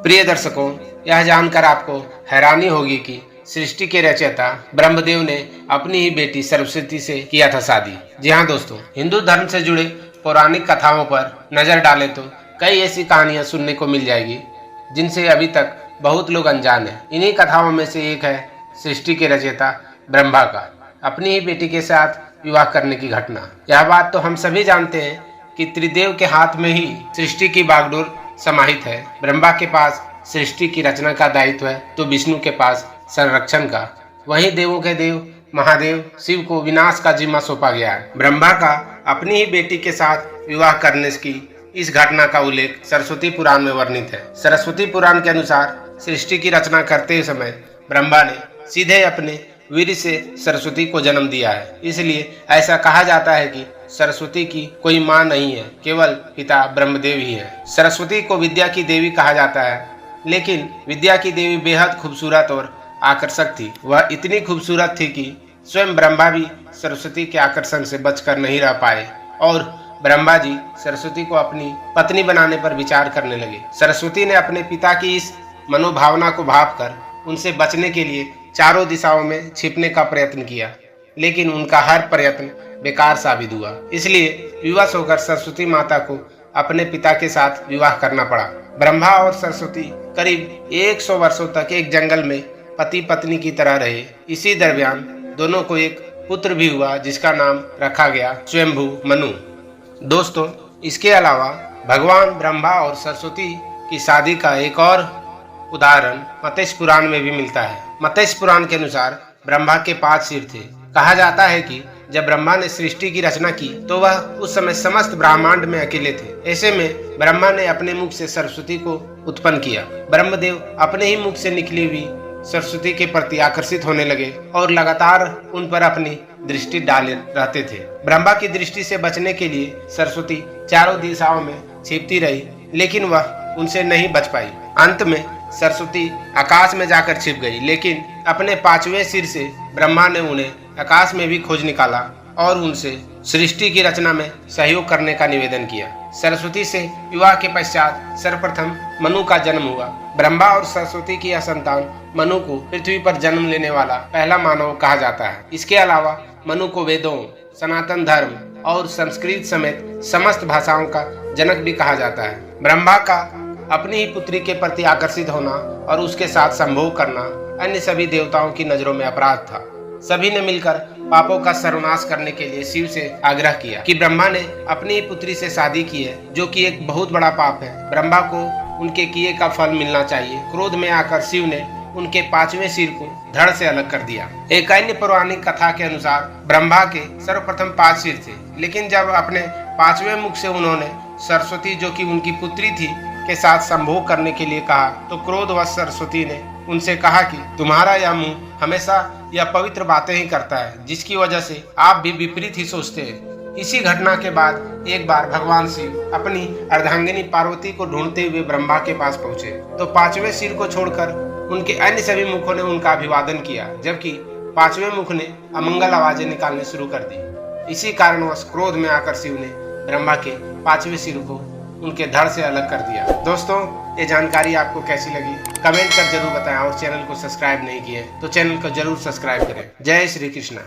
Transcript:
प्रिय दर्शकों, यह जानकर आपको हैरानी होगी कि सृष्टि के रचयिता ब्रह्मदेव ने अपनी ही बेटी सरस्वती से किया था शादी। जी हाँ दोस्तों, हिंदू धर्म से जुड़े पौराणिक कथाओं पर नजर डालें तो कई ऐसी कहानियां सुनने को मिल जाएगी जिनसे अभी तक बहुत लोग अनजान हैं। इन्हीं कथाओं में से एक है सृष्टि के रचयिता ब्रह्मा का अपनी ही बेटी के साथ विवाह करने की घटना। यह बात तो हम सभी जानते हैं कि त्रिदेव के हाथ में ही सृष्टि की बागडोर समाहित है। ब्रह्मा के पास सृष्टि की रचना का दायित्व है तो विष्णु के पास संरक्षण का। वहीं देवों के देव महादेव शिव को विनाश का जिम्मा सौंपा गया है। ब्रह्मा का अपनी ही बेटी के साथ विवाह करने की इस घटना का उल्लेख सरस्वती पुराण में वर्णित है। सरस्वती पुराण के अनुसार सृष्टि की रचना करते समय ब्रह्मा ने सीधे अपने वीर से सरस्वती को जन्म दिया है। इसलिए ऐसा कहा जाता है कि सरस्वती की कोई मां नहीं है, केवल पिता ब्रह्मदेव ही है। सरस्वती को विद्या की देवी कहा जाता है, लेकिन विद्या की देवी बेहद खूबसूरत और आकर्षक थी। वह इतनी खूबसूरत थी कि स्वयं ब्रह्मा भी सरस्वती के आकर्षण से बचकर नहीं रह पाए और ब्रह्मा जी सरस्वती को अपनी पत्नी बनाने पर विचार करने लगे। सरस्वती ने अपने पिता की इस मनोभावना को भांपकर उनसे बचने के लिए चारों दिशाओं में छिपने का प्रयत्न किया, लेकिन उनका हर प्रयत्न बेकार साबित हुआ। इसलिए विवश होकर सरस्वती माता को अपने पिता के साथ विवाह करना पड़ा। ब्रह्मा और सरस्वती करीब 100 वर्षों तक एक जंगल में पति पत्नी की तरह रहे। इसी दरमियान दोनों को एक पुत्र भी हुआ जिसका नाम रखा गया स्वयंभू मनु। दोस्तों, इसके अलावा भगवान ब्रह्मा और सरस्वती की शादी का एक और उदाहरण मत्स्य पुराण में भी मिलता है। मत्स्य पुराण के अनुसार ब्रह्मा के 5 सिर थे। कहा जाता है कि जब ब्रह्मा ने सृष्टि की रचना की तो वह उस समय समस्त ब्रह्मांड में अकेले थे। ऐसे में ब्रह्मा ने अपने मुख से सरस्वती को उत्पन्न किया। ब्रह्मदेव अपने ही मुख से निकली हुई सरस्वती के प्रति आकर्षित होने लगे और लगातार उन पर अपनी दृष्टि डाले रहते थे। ब्रह्मा की दृष्टि से बचने के लिए सरस्वती चारों दिशाओं में छिपती रही, लेकिन वह उनसे नहीं बच पाई। अंत में सरस्वती आकाश में जाकर छिप गई, लेकिन अपने 5वें सिर से ब्रह्मा ने उन्हें आकाश में भी खोज निकाला और उनसे सृष्टि की रचना में सहयोग करने का निवेदन किया। सरस्वती से विवाह के पश्चात सर्वप्रथम मनु का जन्म हुआ। ब्रह्मा और सरस्वती की यह संतान मनु को पृथ्वी पर जन्म लेने वाला पहला मानव कहा जाता है। इसके अलावा मनु को वेदों, सनातन धर्म और संस्कृत समेत समस्त भाषाओं का जनक भी कहा जाता है। ब्रह्मा का अपनी ही पुत्री के प्रति आकर्षित होना और उसके साथ संभोग करना अन्य सभी देवताओं की नजरों में अपराध था। सभी ने मिलकर पापों का सर्वनाश करने के लिए शिव से आग्रह किया कि ब्रह्मा ने अपनी ही पुत्री से शादी की है, जो कि एक बहुत बड़ा पाप है। ब्रह्मा को उनके किए का फल मिलना चाहिए। क्रोध में आकर शिव ने उनके 5वें सिर को धड़ से अलग कर दिया। एक अन्य पौराणिक कथा के अनुसार ब्रह्मा के सर्वप्रथम 5 सिर थे, लेकिन जब अपने 5वें मुख से उन्होंने सरस्वती, जो कि उनकी पुत्री थी, के साथ संभोग करने के लिए कहा तो क्रोधवश सरस्वती ने उनसे कहा कि तुम्हारा यह मुंह हमेशा यह पवित्र बातें ही करता है, जिसकी वजह से आप भी विपरीत ही सोचते हैं। इसी घटना के बाद एक बार भगवान शिव अपनी अर्धांगिनी पार्वती को ढूंढते हुए ब्रह्मा के पास पहुंचे तो 5वें सिर को छोड़कर उनके अन्य सभी मुखों ने उनका अभिवादन किया, जबकि 5वें मुख ने अमंगल आवाजें निकालनी शुरू कर दी। इसी कारणवश क्रोध में आकर शिव ने ब्रह्मा के 5वें सिर को उनके धड़ से अलग कर दिया। दोस्तों, ये जानकारी आपको कैसी लगी कमेंट कर जरूर बताएं और चैनल को सब्सक्राइब नहीं किए तो चैनल को जरूर सब्सक्राइब करें। जय श्री कृष्णा।